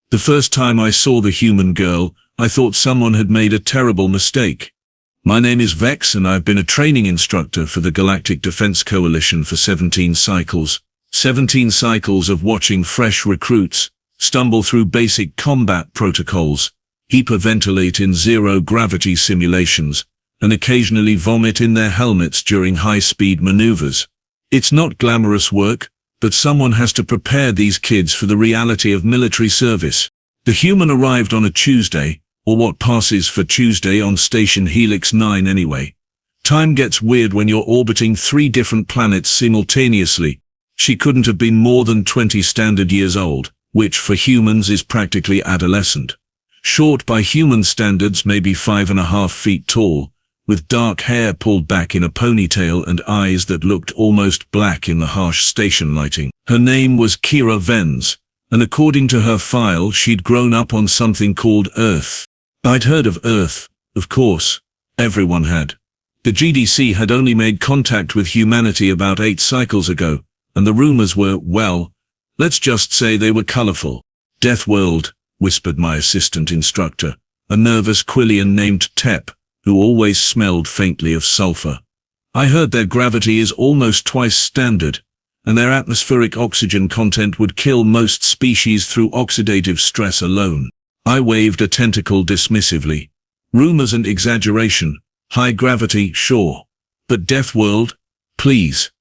The first time I saw the human girl, I thought someone had made a terrible mistake. My name is Vex and I've been a training instructor for the Galactic Defense Coalition for 17 cycles. 17 cycles of watching fresh recruits stumble through basic combat protocols, hyperventilate in zero-gravity simulations, and occasionally vomit in their helmets during high-speed maneuvers. It's not glamorous work, but someone has to prepare these kids for the reality of military service. The human arrived on a Tuesday, or what passes for Tuesday on Station Helix 9 anyway. Time gets weird when you're orbiting 3 different planets simultaneously. She couldn't have been more than 20 standard years old, which for humans is practically adolescent. Short by human standards, maybe 5.5 feet tall, with dark hair pulled back in a ponytail and eyes that looked almost black in the harsh station lighting. Her name was Kira Venns, and according to her file she'd grown up on something called Earth. I'd heard of Earth, of course. Everyone had. The GDC had only made contact with humanity about 8 cycles ago, and the rumors were, well, let's just say they were colorful. Deathworld, whispered my assistant instructor, a nervous Quillian named Tep, who always smelled faintly of sulfur. I heard their gravity is almost twice standard, and their atmospheric oxygen content would kill most species through oxidative stress alone. I waved a tentacle dismissively. Rumors and exaggeration. High gravity, sure. But Deathworld? Please.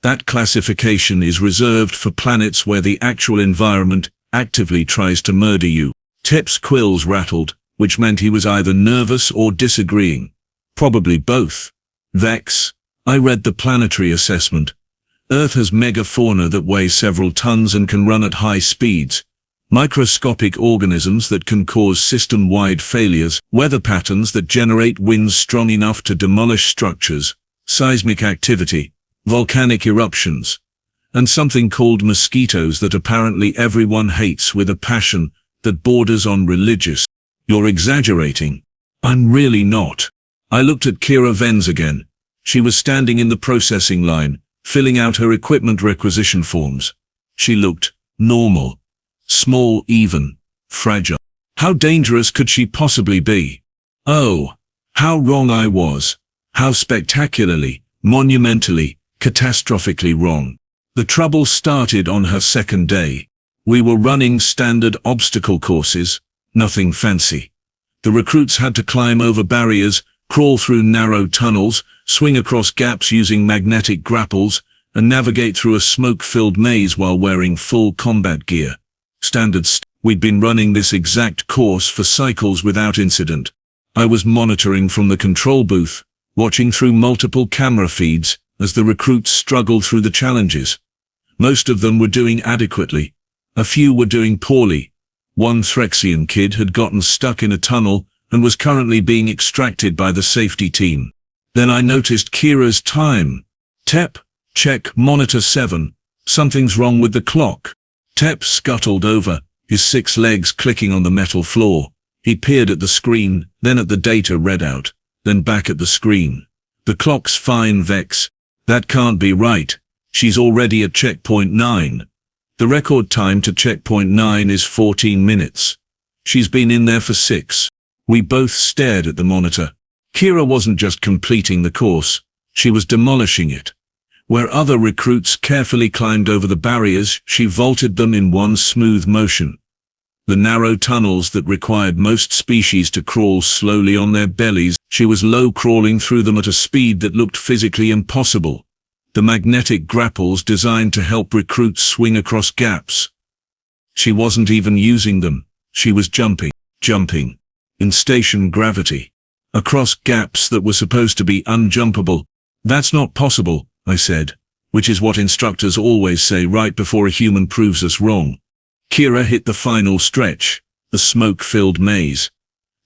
That classification is reserved for planets where the actual environment actively tries to murder you. Tep's quills rattled, which meant he was either nervous or disagreeing. Probably both. Vex. I read the planetary assessment. Earth has megafauna that weigh several tons and can run at high speeds. Microscopic organisms that can cause system-wide failures, weather patterns that generate winds strong enough to demolish structures, seismic activity, volcanic eruptions, and something called mosquitoes that apparently everyone hates with a passion that borders on religious. You're exaggerating. I'm really not. I looked at Kira Venns again. She was standing in the processing line, filling out her equipment requisition forms. She looked normal. Small, even, fragile. How dangerous could she possibly be? Oh, how wrong I was. How spectacularly, monumentally, catastrophically wrong. The trouble started on her second day. We were running standard obstacle courses, nothing fancy. The recruits had to climb over barriers, crawl through narrow tunnels, swing across gaps using magnetic grapples, and navigate through a smoke-filled maze while wearing full combat gear. We'd been running this exact course for cycles without incident. I was monitoring from the control booth, watching through multiple camera feeds as the recruits struggled through the challenges. Most of them were doing adequately. A few were doing poorly. One Threxian kid had gotten stuck in a tunnel and was currently being extracted by the safety team. Then I noticed Kira's time. Tep, check monitor 7. Something's wrong with the clock. Tep scuttled over, his 6 legs clicking on the metal floor. He peered at the screen, then at the data readout, then back at the screen. The clock's fine, Vex. That can't be right. She's already at checkpoint 9. The record time to checkpoint 9 is 14 minutes. She's been in there for 6. We both stared at the monitor. Kira wasn't just completing the course, she was demolishing it. Where other recruits carefully climbed over the barriers, she vaulted them in one smooth motion. The narrow tunnels that required most species to crawl slowly on their bellies, she was low crawling through them at a speed that looked physically impossible. The magnetic grapples designed to help recruits swing across gaps. She wasn't even using them, she was jumping, in station gravity, across gaps that were supposed to be unjumpable. That's not possible, I said, which is what instructors always say right before a human proves us wrong. Kira hit the final stretch, the smoke-filled maze.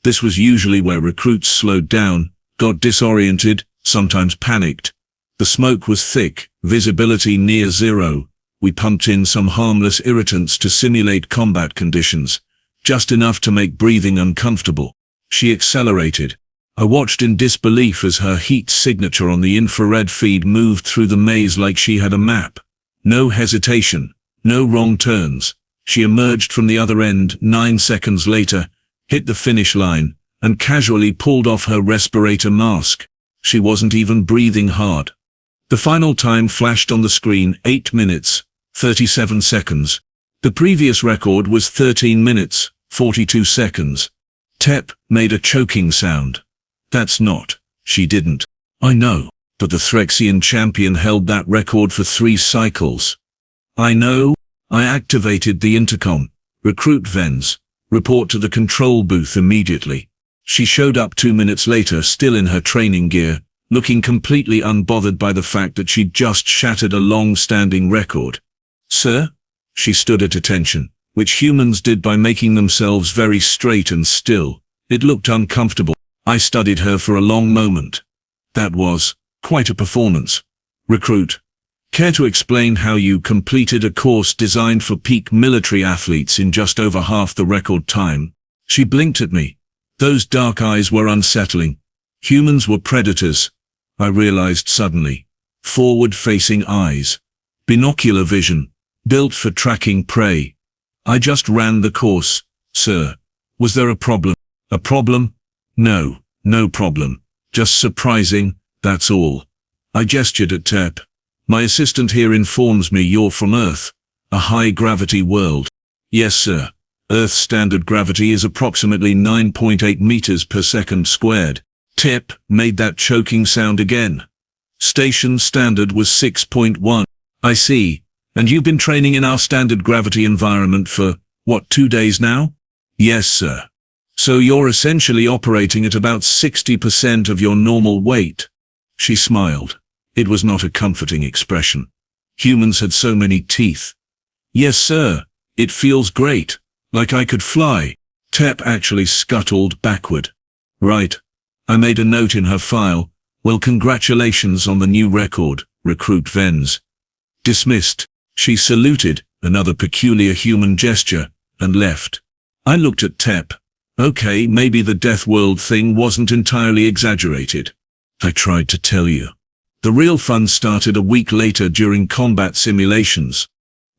This was usually where recruits slowed down, got disoriented, sometimes panicked. The smoke was thick, visibility near zero. We pumped in some harmless irritants to simulate combat conditions, just enough to make breathing uncomfortable. She accelerated. I watched in disbelief as her heat signature on the infrared feed moved through the maze like she had a map. No hesitation, no wrong turns. She emerged from the other end 9 seconds later, hit the finish line, and casually pulled off her respirator mask. She wasn't even breathing hard. The final time flashed on the screen: 8 minutes, 37 seconds. The previous record was 13 minutes, 42 seconds. Tep made a choking sound. That's not. She didn't. I know, but the Threxian champion held that record for 3 cycles. I know. I activated the intercom. Recruit Vens. Report to the control booth immediately. She showed up 2 minutes later, still in her training gear, looking completely unbothered by the fact that she'd just shattered a long-standing record. Sir? She stood at attention, which humans did by making themselves very straight and still. It looked uncomfortable. I studied her for a long moment. That was quite a performance. Recruit. Care to explain how you completed a course designed for peak military athletes in just over half the record time? She blinked at me. Those dark eyes were unsettling. Humans were predators, I realized suddenly. Forward-facing eyes. Binocular vision. Built for tracking prey. I just ran the course, sir. Was there a problem? A problem? No, no problem. Just surprising, that's all. I gestured at Tep. My assistant here informs me you're from Earth, a high-gravity world. Yes, sir. Earth's standard gravity is approximately 9.8 meters per second squared. Tep made that choking sound again. Station standard was 6.1. I see. And you've been training in our standard gravity environment for, what, 2 days now? Yes, sir. So you're essentially operating at about 60% of your normal weight. She smiled. It was not a comforting expression. Humans had so many teeth. Yes, sir. It feels great. Like I could fly. Tep actually scuttled backward. Right. I made a note in her file. Well, congratulations on the new record, Recruit Vens. Dismissed. She saluted, another peculiar human gesture, and left. I looked at Tep. Okay, maybe the Deathworld thing wasn't entirely exaggerated. I tried to tell you. The real fun started a week later during combat simulations.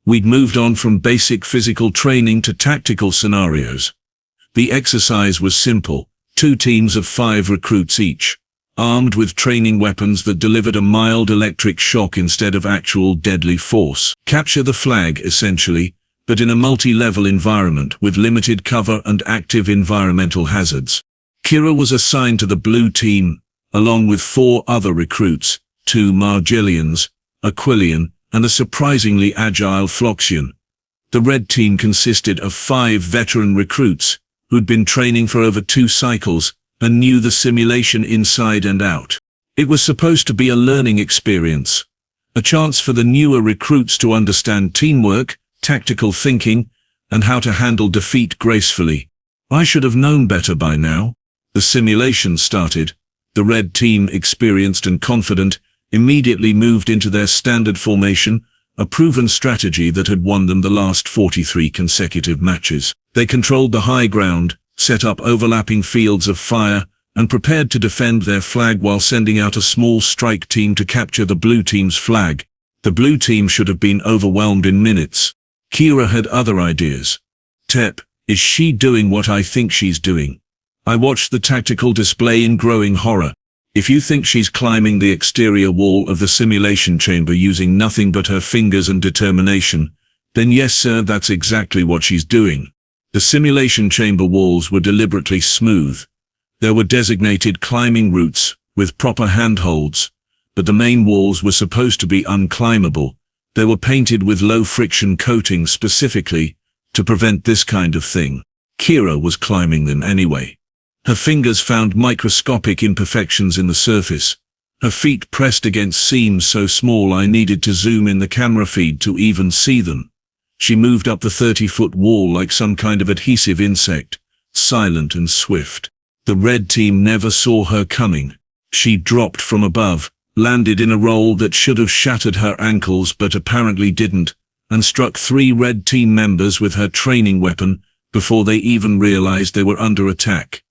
We'd moved on from basic physical training to tactical scenarios. The exercise was simple: 2 teams of 5 recruits each, armed with training weapons that delivered a mild electric shock instead of actual deadly force. Capture the flag, essentially, but in a multi-level environment with limited cover and active environmental hazards. Kira was assigned to the blue team, along with 4 other recruits, 2 Margillians, a Quillian, and a surprisingly agile Floxian. The red team consisted of 5 veteran recruits, who'd been training for over 2 cycles, and knew the simulation inside and out. It was supposed to be a learning experience, a chance for the newer recruits to understand teamwork, tactical thinking, and how to handle defeat gracefully. I should have known better by now. The simulation started. The red team, experienced and confident, immediately moved into their standard formation, a proven strategy that had won them the last 43 consecutive matches. They controlled the high ground, set up overlapping fields of fire, and prepared to defend their flag while sending out a small strike team to capture the blue team's flag. The blue team should have been overwhelmed in minutes. Kira had other ideas. Tep, is she doing what I think she's doing? I watched the tactical display in growing horror. If you think she's climbing the exterior wall of the simulation chamber using nothing but her fingers and determination, then yes, sir, that's exactly what she's doing. The simulation chamber walls were deliberately smooth. There were designated climbing routes, with proper handholds, but the main walls were supposed to be unclimbable. They were painted with low-friction coating specifically to prevent this kind of thing. Kira was climbing them anyway. Her fingers found microscopic imperfections in the surface. Her feet pressed against seams so small I needed to zoom in the camera feed to even see them. She moved up the 30-foot wall like some kind of adhesive insect, silent and swift. The red team never saw her coming. She dropped from above, landed in a roll that should have shattered her ankles but apparently didn't, and struck 3 red team members with her training weapon before they even realized they were under attack.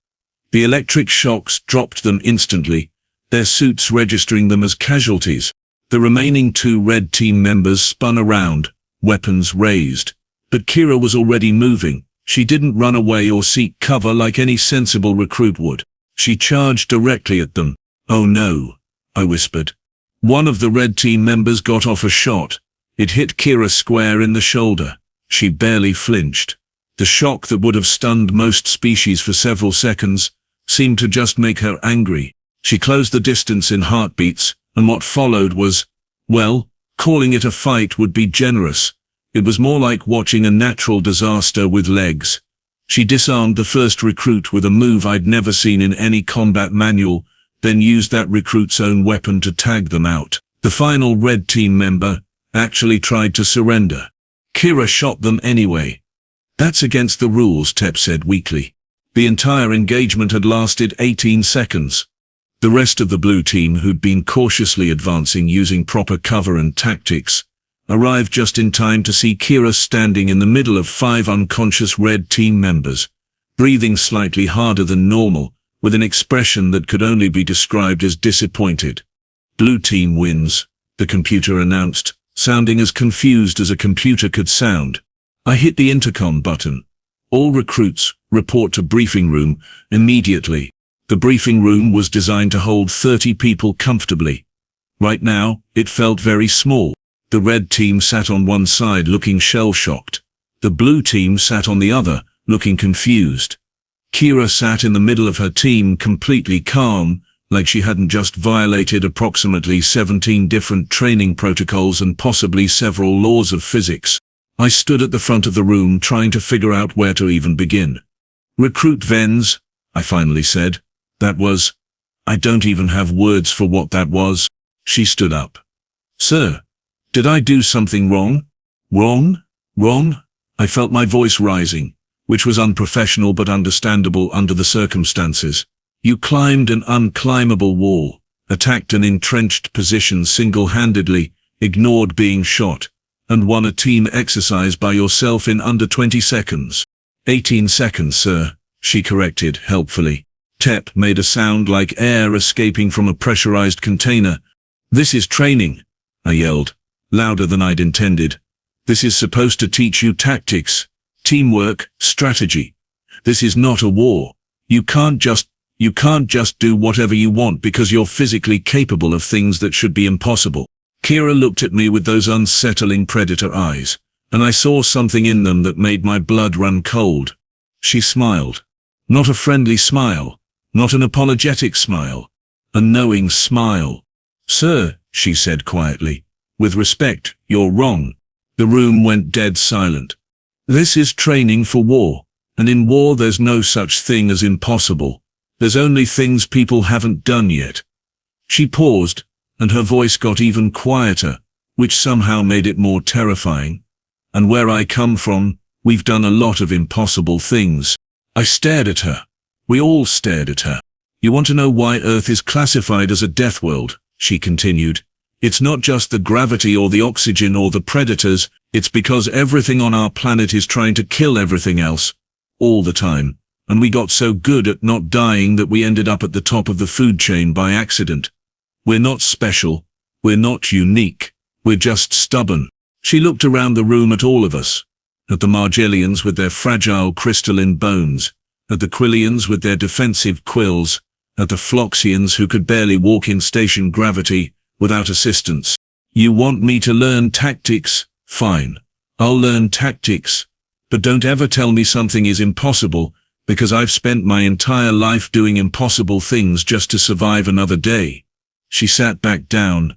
The electric shocks dropped them instantly, their suits registering them as casualties. The remaining 2 red team members spun around, weapons raised. But Kira was already moving. She didn't run away or seek cover like any sensible recruit would. She charged directly at them. "Oh no," I whispered. One of the red team members got off a shot. It hit Kira square in the shoulder. She barely flinched. The shock that would have stunned most species for several seconds seemed to just make her angry. She closed the distance in heartbeats, and what followed was, well, calling it a fight would be generous. It was more like watching a natural disaster with legs. She disarmed the first recruit with a move I'd never seen in any combat manual, then used that recruit's own weapon to tag them out. The final red team member actually tried to surrender. Kira shot them anyway. "That's against the rules," Tep said weakly. The entire engagement had lasted 18 seconds. The rest of the blue team, who'd been cautiously advancing using proper cover and tactics, arrived just in time to see Kira standing in the middle of 5 unconscious red team members, breathing slightly harder than normal, with an expression that could only be described as disappointed. "Blue team wins," the computer announced, sounding as confused as a computer could sound. I hit the intercom button. "All recruits, report to briefing room, immediately." The briefing room was designed to hold 30 people comfortably. Right now, it felt very small. The red team sat on one side looking shell-shocked. The blue team sat on the other, looking confused. Kira sat in the middle of her team, completely calm, like she hadn't just violated approximately 17 different training protocols and possibly several laws of physics. I stood at the front of the room trying to figure out where to even begin. "Recruit Venns," I finally said. I don't even have words for what that was. She stood up. "Sir, did I do something wrong?" "Wrong? Wrong?" I felt my voice rising, which was unprofessional but understandable under the circumstances. "You climbed an unclimbable wall, attacked an entrenched position single-handedly, ignored being shot, and won a team exercise by yourself in under 20 seconds. 18 seconds, sir," she corrected helpfully. Tep made a sound like air escaping from a pressurized container. "This is training," I yelled, louder than I'd intended. "This is supposed to teach you tactics, teamwork, strategy. This is not a war. You can't just do whatever you want because you're physically capable of things that should be impossible." Kira looked at me with those unsettling predator eyes, and I saw something in them that made my blood run cold. She smiled. Not a friendly smile. Not an apologetic smile. A knowing smile. "Sir," she said quietly, "with respect, you're wrong." The room went dead silent. "This is training for war, and in war there's no such thing as impossible. There's only things people haven't done yet." She paused, and her voice got even quieter, which somehow made it more terrifying. "And where I come from, we've done a lot of impossible things." I stared at her. We all stared at her. "You want to know why Earth is classified as a death world?" she continued. "It's not just the gravity or the oxygen or the predators, it's because everything on our planet is trying to kill everything else, all the time. And we got so good at not dying that we ended up at the top of the food chain by accident. We're not special. We're not unique. We're just stubborn." She looked around the room at all of us. At the Margellians with their fragile crystalline bones. At the Quillians with their defensive quills. At the Floxians who could barely walk in station gravity without assistance. "You want me to learn tactics? Fine. I'll learn tactics. But don't ever tell me something is impossible, because I've spent my entire life doing impossible things just to survive another day." She sat back down.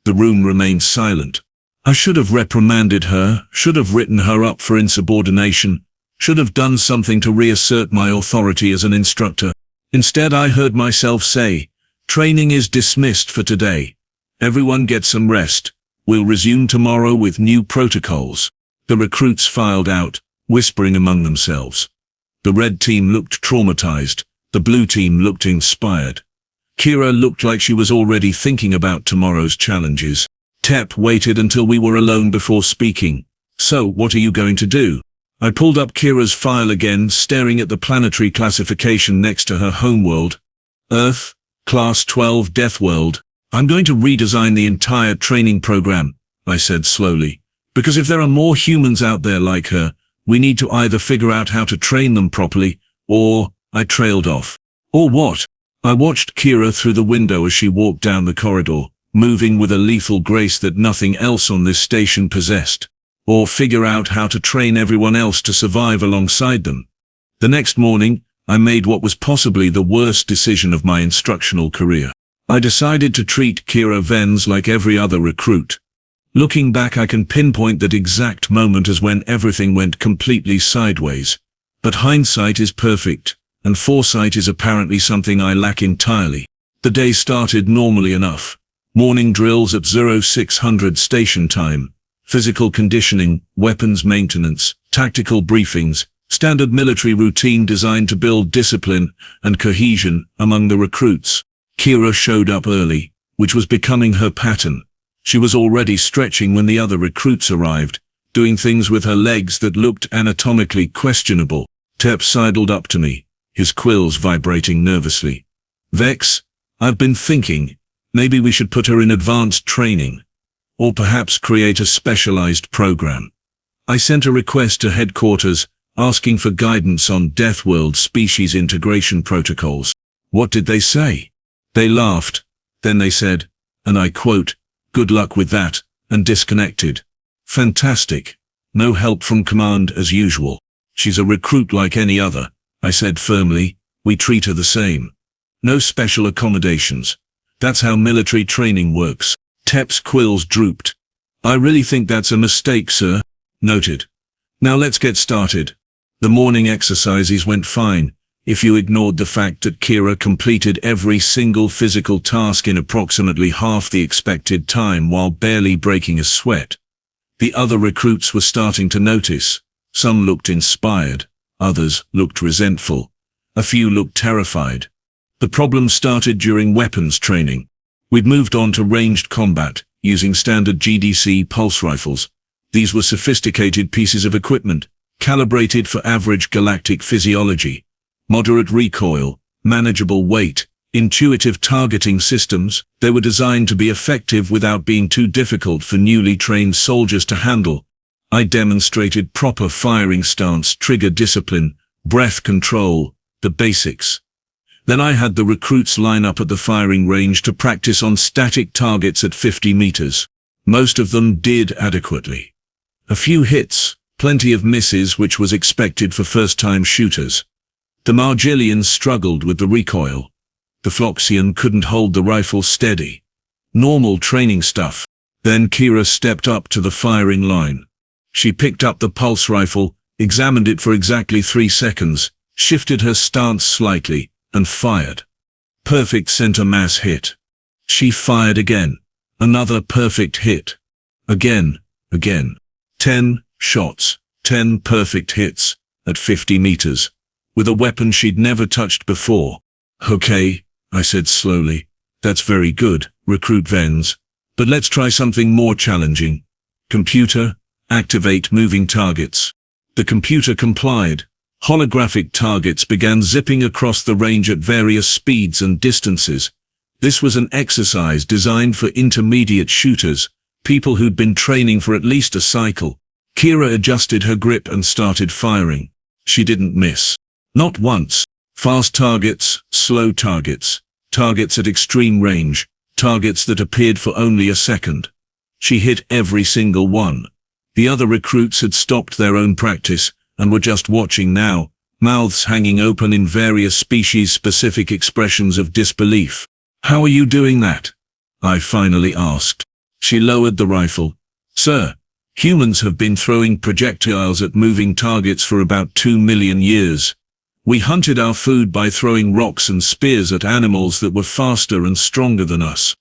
The room remained silent. I should have reprimanded her, should have written her up for insubordination, should have done something to reassert my authority as an instructor. Instead, I heard myself say, "Training is dismissed for today. Everyone get some rest. We'll resume tomorrow with new protocols." The recruits filed out, whispering among themselves. The red team looked traumatized. The blue team looked inspired. Kira looked like she was already thinking about tomorrow's challenges. Tep waited until we were alone before speaking. "So, what are you going to do?" I pulled up Kira's file again, staring at the planetary classification next to her homeworld. "Earth, Class 12 Deathworld. I'm going to redesign the entire training program," I said slowly. Because if there are more humans out there like her, we need to either figure out how to train them properly, or, I trailed off. Or what? I watched Kira through the window as she walked down the corridor, moving with a lethal grace that nothing else on this station possessed. Or figure out how to train everyone else to survive alongside them. The next morning, I made what was possibly the worst decision of my instructional career. I decided to treat Kira Venns like every other recruit. Looking back, I can pinpoint that exact moment as when everything went completely sideways. But hindsight is perfect, and foresight is apparently something I lack entirely. The day started normally enough. Morning drills at 0600 station time. Physical conditioning, weapons maintenance, tactical briefings, standard military routine designed to build discipline and cohesion among the recruits. Kira showed up early, which was becoming her pattern. She was already stretching when the other recruits arrived, doing things with her legs that looked anatomically questionable. Tep sidled up to me, his quills vibrating nervously. "Vex, I've been thinking, maybe we should put her in advanced training. Or perhaps create a specialized program." I sent a request to headquarters, asking for guidance on Deathworld species integration protocols. What did they say? They laughed. Then they said, and I quote, "Good luck with that," and disconnected. Fantastic. No help from command as usual. "She's a recruit like any other," I said firmly. "We treat her the same. No special accommodations. That's how military training works." Tep's quills drooped. "I really think that's a mistake, sir." Noted. Now let's get started. The morning exercises went fine, if you ignored the fact that Kira completed every single physical task in approximately half the expected time while barely breaking a sweat. The other recruits were starting to notice. Some looked inspired, others looked resentful, a few looked terrified. The problem started during weapons training. We'd moved on to ranged combat, using standard GDC pulse rifles. These were sophisticated pieces of equipment, calibrated for average galactic physiology. Moderate recoil, manageable weight, intuitive targeting systems. They were designed to be effective without being too difficult for newly trained soldiers to handle. I demonstrated proper firing stance, trigger discipline, breath control, the basics. Then I had the recruits line up at the firing range to practice on static targets at 50 meters. Most of them did adequately. A few hits, plenty of misses, which was expected for first-time shooters. The Margillians struggled with the recoil. The Floxian couldn't hold the rifle steady. Normal training stuff. Then Kira stepped up to the firing line. She picked up the pulse rifle, examined it for exactly 3 seconds, shifted her stance slightly, and fired. Perfect center mass hit. She fired again. Another perfect hit. Again. 10 shots, 10 perfect hits, at 50 meters, with a weapon she'd never touched before. "Okay," I said slowly. "That's very good, Recruit Venns. But let's try something more challenging. Computer, activate moving targets." The computer complied. Holographic targets began zipping across the range at various speeds and distances. This was an exercise designed for intermediate shooters, people who'd been training for at least a cycle. Kira adjusted her grip and started firing. She didn't miss. Not once. Fast targets, slow targets, targets at extreme range, targets that appeared for only a second. She hit every single one. The other recruits had stopped their own practice and were just watching now, mouths hanging open in various species-specific expressions of disbelief. "How are you doing that?" I finally asked. She lowered the rifle. "Sir, humans have been throwing projectiles at moving targets for about 2 million years. We hunted our food by throwing rocks and spears at animals that were faster and stronger than us.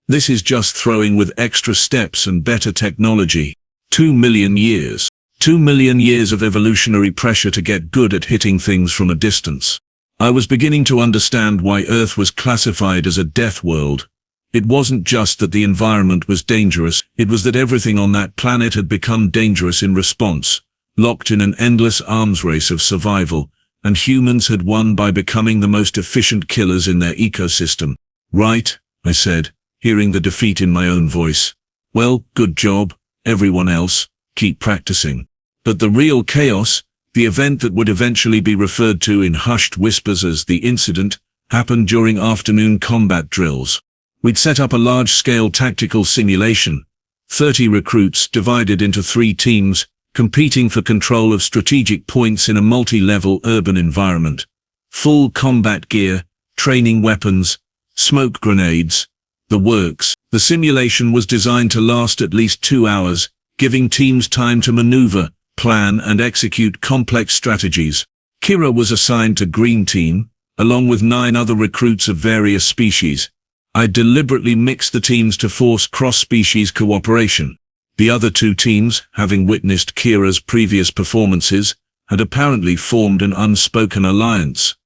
This is just throwing with extra steps and better technology. 2 million years. 2 million years of evolutionary pressure to get good at hitting things from a distance." I was beginning to understand why Earth was classified as a death world. It wasn't just that the environment was dangerous, it was that everything on that planet had become dangerous in response, locked in an endless arms race of survival, and humans had won by becoming the most efficient killers in their ecosystem. "Right," I said, hearing the defeat in my own voice. "Well, good job, everyone else." keep practicing. But the real chaos, the event that would eventually be referred to in hushed whispers as the incident, happened during afternoon combat drills. We'd set up a large-scale tactical simulation, 30 recruits divided into 3 teams, competing for control of strategic points in a multi-level urban environment. Full combat gear, training weapons, smoke grenades, the works. The simulation was designed to last at least 2 hours, giving teams time to maneuver, plan and execute complex strategies. Kira was assigned to Green Team, along with 9 other recruits of various species. I deliberately mixed the teams to force cross-species cooperation. The other 2 teams, having witnessed Kira's previous performances, had apparently formed an unspoken alliance.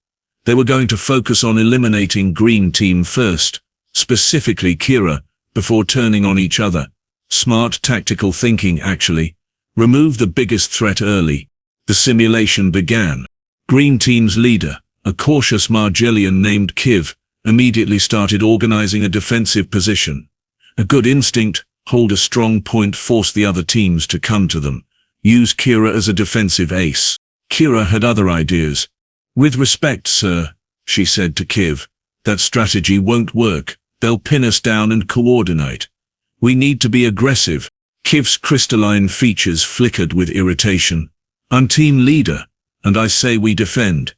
They were going to focus on eliminating Green Team first, specifically Kira, before turning on each other. Smart tactical thinking, actually. Remove the biggest threat early. The simulation began. Green Team's leader, a cautious Margellian named Kiv, immediately started organizing a defensive position. A good instinct, hold a strong point, force the other teams to come to them. Use Kira as a defensive ace. Kira had other ideas. With respect, sir, she said to Kiv, that strategy won't work. They'll pin us down and coordinate. We need to be aggressive. Kiv's crystalline features flickered with irritation. I'm team leader, and I say we defend.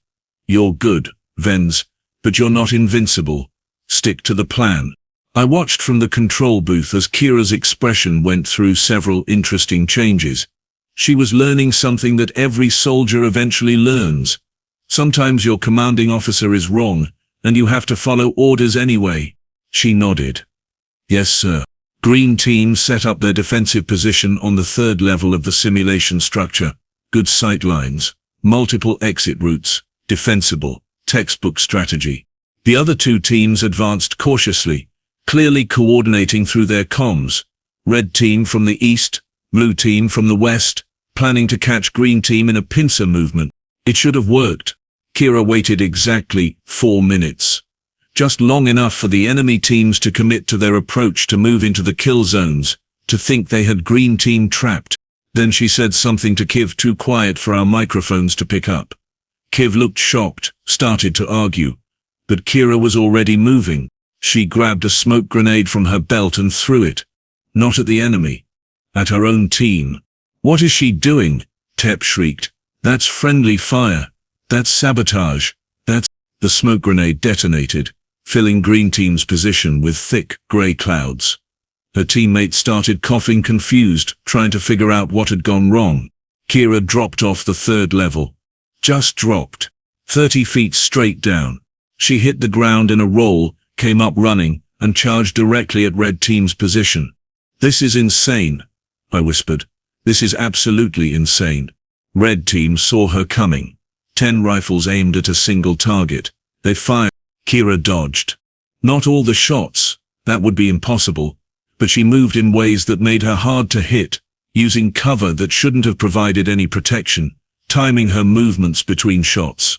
You're good, Venns, but you're not invincible. Stick to the plan. I watched from the control booth as Kira's expression went through several interesting changes. She was learning something that every soldier eventually learns. Sometimes your commanding officer is wrong, and you have to follow orders anyway. She nodded. Yes, sir. Green Team set up their defensive position on the 3rd level of the simulation structure. Good sight lines, multiple exit routes, defensible, textbook strategy. The other 2 teams advanced cautiously, clearly coordinating through their comms. Red Team from the east, Blue Team from the west, planning to catch Green Team in a pincer movement. It should have worked. Kira waited exactly 4 minutes. Just long enough for the enemy teams to commit to their approach to move into the kill zones, to think they had Green Team trapped. Then she said something to Kiv too quiet for our microphones to pick up. Kiv looked shocked, started to argue. But Kira was already moving. She grabbed a smoke grenade from her belt and threw it. Not at the enemy. At her own team. What is she doing? Tep shrieked. That's friendly fire. That's sabotage. That's... The smoke grenade detonated, filling Green Team's position with thick, grey clouds. Her teammate started coughing, confused, trying to figure out what had gone wrong. Kira dropped off the 3rd level. Just dropped. 30 feet straight down. She hit the ground in a roll, came up running, and charged directly at Red Team's position. This is insane, I whispered. This is absolutely insane. Red Team saw her coming. 10 rifles aimed at a single target. They fired. Kira dodged. Not all the shots, that would be impossible, but she moved in ways that made her hard to hit, using cover that shouldn't have provided any protection, timing her movements between shots.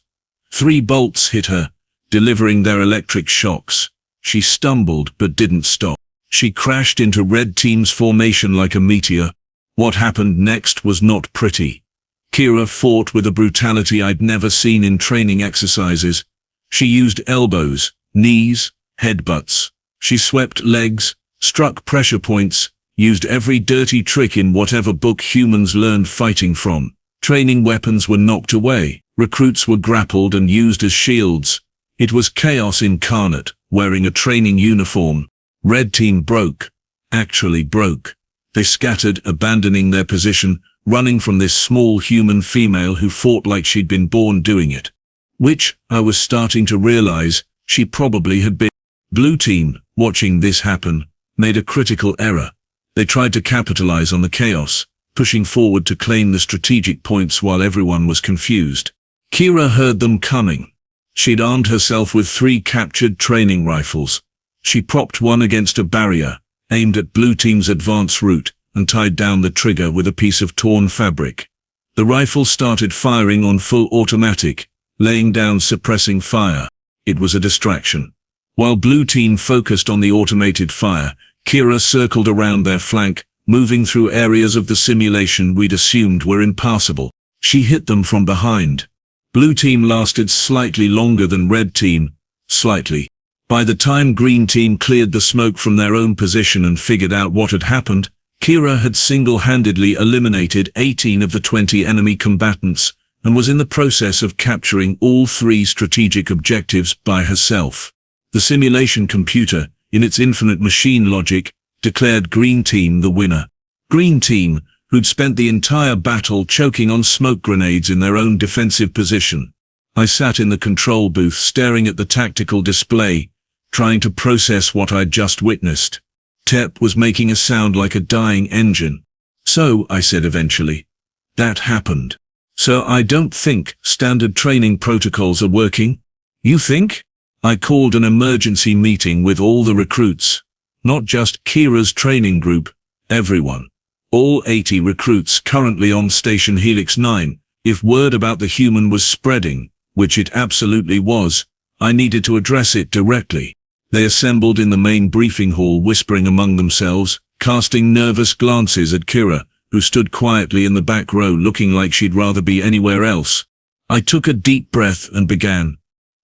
3 bolts hit her, delivering their electric shocks. She stumbled but didn't stop. She crashed into Red Team's formation like a meteor. What happened next was not pretty. Kira fought with a brutality I'd never seen in training exercises. She used elbows, knees, headbutts. She swept legs, struck pressure points, used every dirty trick in whatever book humans learned fighting from. Training weapons were knocked away. Recruits were grappled and used as shields. It was chaos incarnate, wearing a training uniform. Red Team broke. Actually broke. They scattered, abandoning their position, running from this small human female who fought like she'd been born doing it. Which, I was starting to realize, she probably had been. Blue Team, watching this happen, made a critical error. They tried to capitalize on the chaos, pushing forward to claim the strategic points while everyone was confused. Kira heard them coming. She'd armed herself with 3 captured training rifles. She propped one against a barrier, aimed at Blue Team's advance route, and tied down the trigger with a piece of torn fabric. The rifle started firing on full automatic, laying down suppressing fire. It was a distraction. While Blue Team focused on the automated fire, Kira circled around their flank, moving through areas of the simulation we'd assumed were impassable. She hit them from behind. Blue team lasted slightly longer than red team, slightly. By the time green team cleared the smoke from their own position and figured out what had happened, Kira had single-handedly eliminated 18 of the 20 enemy combatants and was in the process of capturing all 3 strategic objectives by herself. The simulation computer, in its infinite machine logic, declared green team the winner. Green team, who'd spent the entire battle choking on smoke grenades in their own defensive position. I sat in the control booth staring at the tactical display, trying to process what I'd just witnessed. TEP was making a sound like a dying engine. So, I said eventually, that happened. So I don't think standard training protocols are working. You think? I called an emergency meeting with all the recruits. Not just Kira's training group, everyone. All 80 recruits currently on Station Helix 9. If word about the human was spreading, which it absolutely was, I needed to address it directly. They assembled in the main briefing hall, whispering among themselves, casting nervous glances at Kira, who stood quietly in the back row looking like she'd rather be anywhere else. I took a deep breath and began.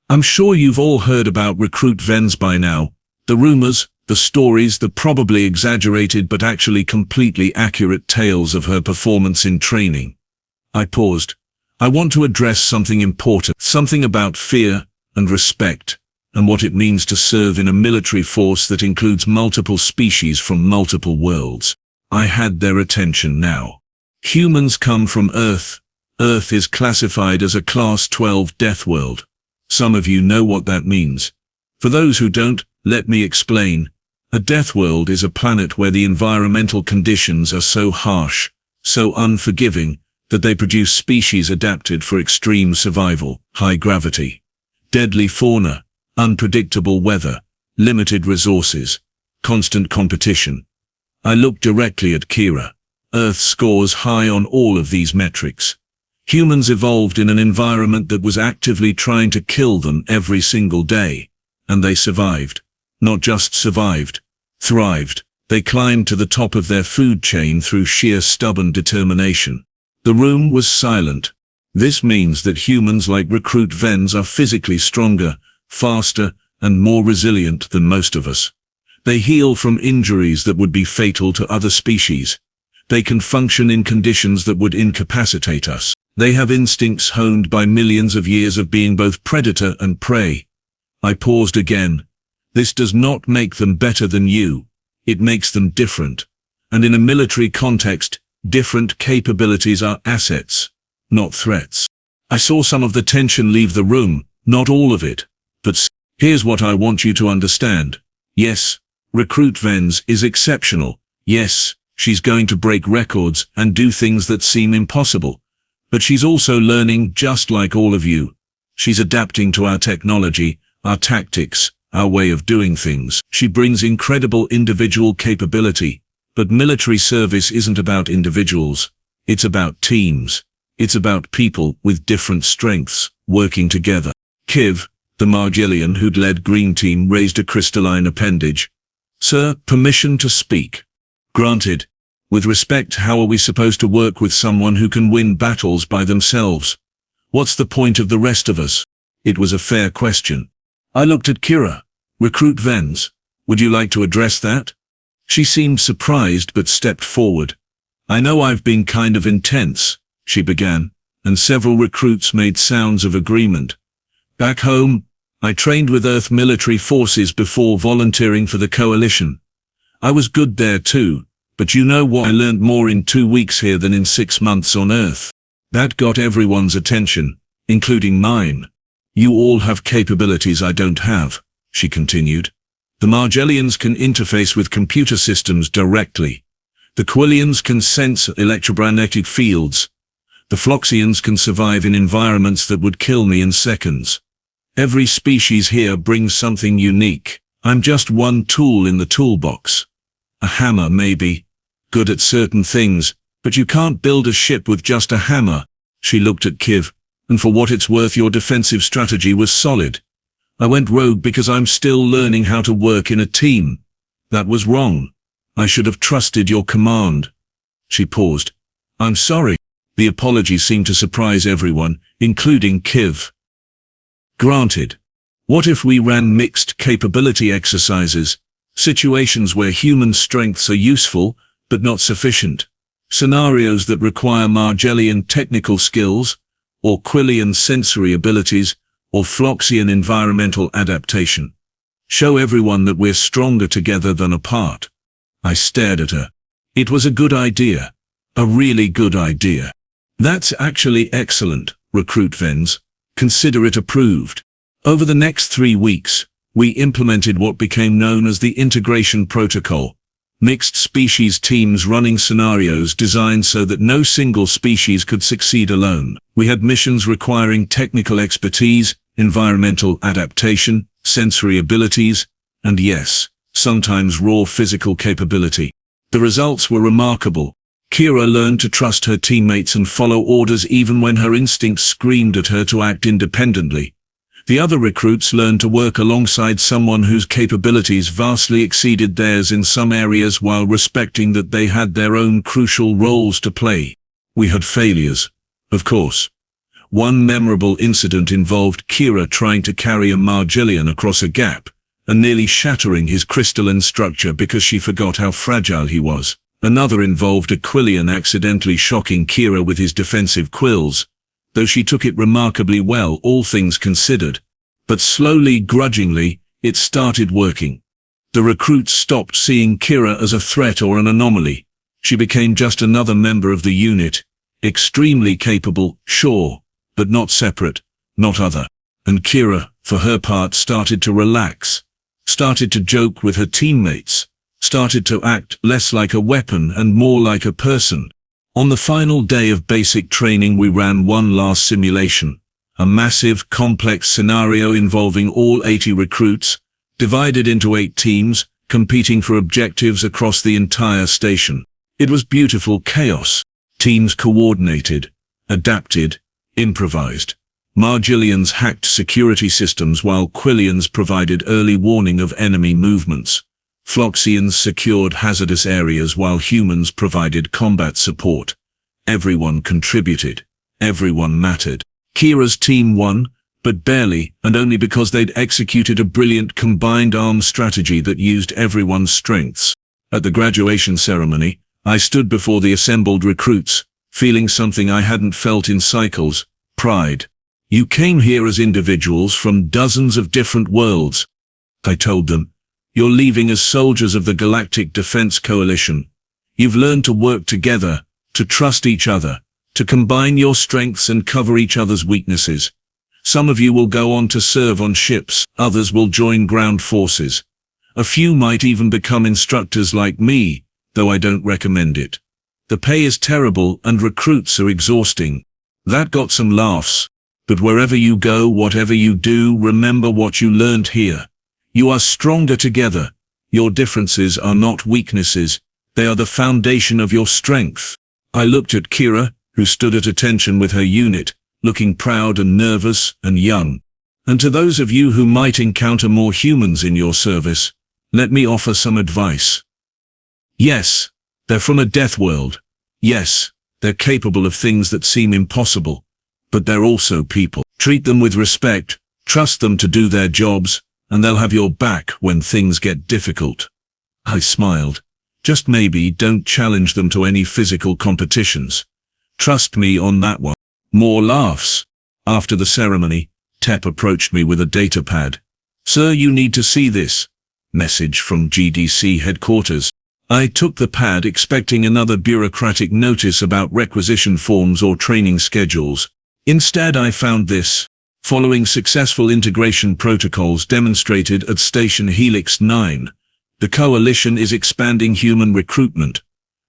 I'm sure you've all heard about Recruit Venns by now. The rumors, the stories, the probably exaggerated but actually completely accurate tales of her performance in training. I paused. I want to address something important, something about fear and respect, and what it means to serve in a military force that includes multiple species from multiple worlds. I had their attention now. Humans come from Earth. Earth is classified as a Class 12 Deathworld. Some of you know what that means. For those who don't, let me explain. A Deathworld is a planet where the environmental conditions are so harsh, so unforgiving, that they produce species adapted for extreme survival, high gravity, deadly fauna, unpredictable weather, limited resources, constant competition. I looked directly at Kira. Earth scores high on all of these metrics. Humans evolved in an environment that was actively trying to kill them every single day, and they survived. Not just survived, thrived. They climbed to the top of their food chain through sheer stubborn determination. The room was silent. This means that humans like Recruit Venns are physically stronger, faster, and more resilient than most of us. They heal from injuries that would be fatal to other species. They can function in conditions that would incapacitate us. They have instincts honed by millions of years of being both predator and prey. I paused again. This does not make them better than you. It makes them different. And in a military context, different capabilities are assets, not threats. I saw some of the tension leave the room, not all of it. But here's what I want you to understand. Yes, Recruit Venns is exceptional. Yes, she's going to break records and do things that seem impossible. But she's also learning just like all of you. She's adapting to our technology, our tactics, our way of doing things. She brings incredible individual capability, but military service isn't about individuals. It's about teams. It's about people with different strengths, working together. Kiv, the Margellian who'd led Green Team, raised a crystalline appendage. Sir, permission to speak. Granted. With respect, how are we supposed to work with someone who can win battles by themselves? What's the point of the rest of us? It was a fair question. I looked at Kira. Recruit Venns, would you like to address that? She seemed surprised but stepped forward. I know I've been kind of intense, she began, and several recruits made sounds of agreement. Back home, I trained with Earth military forces before volunteering for the Coalition. I was good there too, but you know what? I learned more in 2 weeks here than in 6 months on Earth. That got everyone's attention, including mine. You all have capabilities I don't have, she continued. The Margellians can interface with computer systems directly. The Quillians can sense electromagnetic fields. The Floxians can survive in environments that would kill me in seconds. Every species here brings something unique. I'm just one tool in the toolbox. A hammer, maybe. Good at certain things, but you can't build a ship with just a hammer. She looked at Kiv, and for what it's worth, your defensive strategy was solid. I went rogue because I'm still learning how to work in a team. That was wrong. I should have trusted your command. She paused. I'm sorry. The apology seemed to surprise everyone, including Kiv. Granted. What if we ran mixed capability exercises? Situations where human strengths are useful, but not sufficient. Scenarios that require Margellian technical skills, or Quillian sensory abilities, or Floxian environmental adaptation. Show everyone that we're stronger together than apart. I stared at her. It was a good idea. A really good idea. That's actually excellent, Recruit Venns. Consider it approved. Over the next 3 weeks, we implemented what became known as the Integration Protocol. Mixed species teams running scenarios designed so that no single species could succeed alone. We had missions requiring technical expertise, environmental adaptation, sensory abilities, and yes, sometimes raw physical capability. The results were remarkable. Kira learned to trust her teammates and follow orders even when her instincts screamed at her to act independently. The other recruits learned to work alongside someone whose capabilities vastly exceeded theirs in some areas while respecting that they had their own crucial roles to play. We had failures, of course. One memorable incident involved Kira trying to carry a Margellian across a gap, and nearly shattering his crystalline structure because she forgot how fragile he was. Another involved a Quillian accidentally shocking Kira with his defensive quills, though she took it remarkably well, all things considered. But slowly, grudgingly, it started working. The recruits stopped seeing Kira as a threat or an anomaly. She became just another member of the unit, extremely capable, sure, but not separate, not other. And Kira, for her part, started to relax, started to joke with her teammates, started to act less like a weapon and more like a person. On the final day of basic training, we ran one last simulation, a massive, complex scenario involving all 80 recruits, divided into 8 teams, competing for objectives across the entire station. It was beautiful chaos. Teams coordinated, adapted, improvised. Margellians hacked security systems while Quillians provided early warning of enemy movements. Floxians secured hazardous areas while humans provided combat support. Everyone contributed. Everyone mattered. Kira's team won, but barely, and only because they'd executed a brilliant combined arms strategy that used everyone's strengths. At the graduation ceremony, I stood before the assembled recruits, feeling something I hadn't felt in cycles: pride. You came here as individuals from dozens of different worlds, I told them. You're leaving as soldiers of the Galactic Defense Coalition. You've learned to work together, to trust each other, to combine your strengths and cover each other's weaknesses. Some of you will go on to serve on ships, others will join ground forces. A few might even become instructors like me, though I don't recommend it. The pay is terrible and recruits are exhausting. That got some laughs. But wherever you go, whatever you do, remember what you learned here. You are stronger together. Your differences are not weaknesses. They are the foundation of your strength. I looked at Kira, who stood at attention with her unit, looking proud and nervous and young. And to those of you who might encounter more humans in your service, let me offer some advice. Yes, they're from a Deathworld. Yes, they're capable of things that seem impossible. But they're also people. Treat them with respect, trust them to do their jobs, and they'll have your back when things get difficult. I smiled. Just maybe don't challenge them to any physical competitions. Trust me on that one. More laughs. After the ceremony, Tep approached me with a data pad. Sir, you need to see this. Message from GDC headquarters. I took the pad expecting another bureaucratic notice about requisition forms or training schedules. Instead, I found this. Following successful integration protocols demonstrated at Station Helix 9, the Coalition is expanding human recruitment.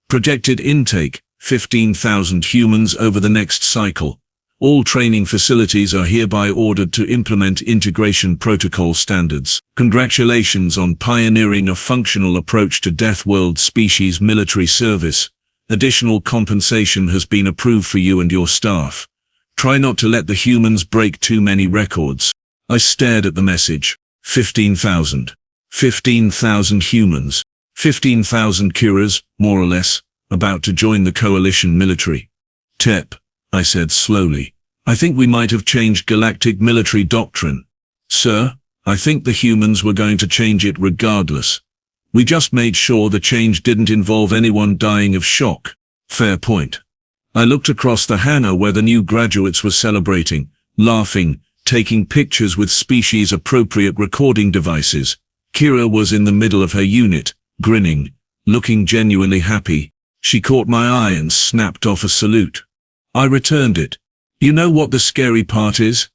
Projected intake, 15,000 humans over the next cycle. All training facilities are hereby ordered to implement integration protocol standards. Congratulations on pioneering a functional approach to Deathworld species military service. Additional compensation has been approved for you and your staff. Try not to let the humans break too many records. I stared at the message. 15,000. 15,000 humans. 15,000 Kiras, more or less, about to join the coalition military. Tep, I said slowly. I think we might have changed galactic military doctrine. Sir, I think the humans were going to change it regardless. We just made sure the change didn't involve anyone dying of shock. Fair point. I looked across the hangar where the new graduates were celebrating, laughing, taking pictures with species-appropriate recording devices. Kira was in the middle of her unit, grinning, looking genuinely happy. She caught my eye and snapped off a salute. I returned it. You know what the scary part is?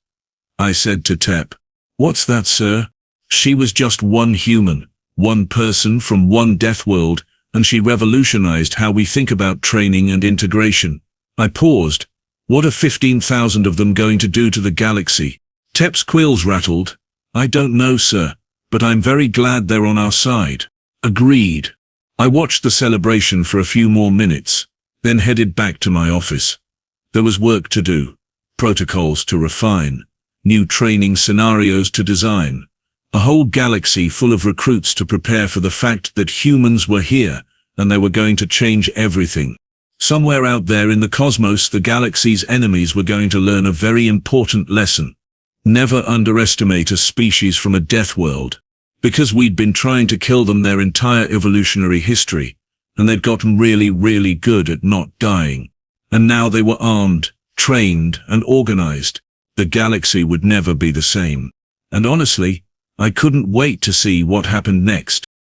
I said to Tep. What's that, sir? She was just one human, one person from one Deathworld, and she revolutionized how we think about training and integration. I paused. What are 15,000 of them going to do to the galaxy? Tep's quills rattled. I don't know, sir, but I'm very glad they're on our side. Agreed. I watched the celebration for a few more minutes, then headed back to my office. There was work to do, protocols to refine, new training scenarios to design, a whole galaxy full of recruits to prepare for the fact that humans were here and they were going to change everything. Somewhere out there in the cosmos, the galaxy's enemies were going to learn a very important lesson. Never underestimate a species from a death world, because we'd been trying to kill them their entire evolutionary history, and they'd gotten really, really good at not dying. And now they were armed, trained, and organized. The galaxy would never be the same. And honestly, I couldn't wait to see what happened next.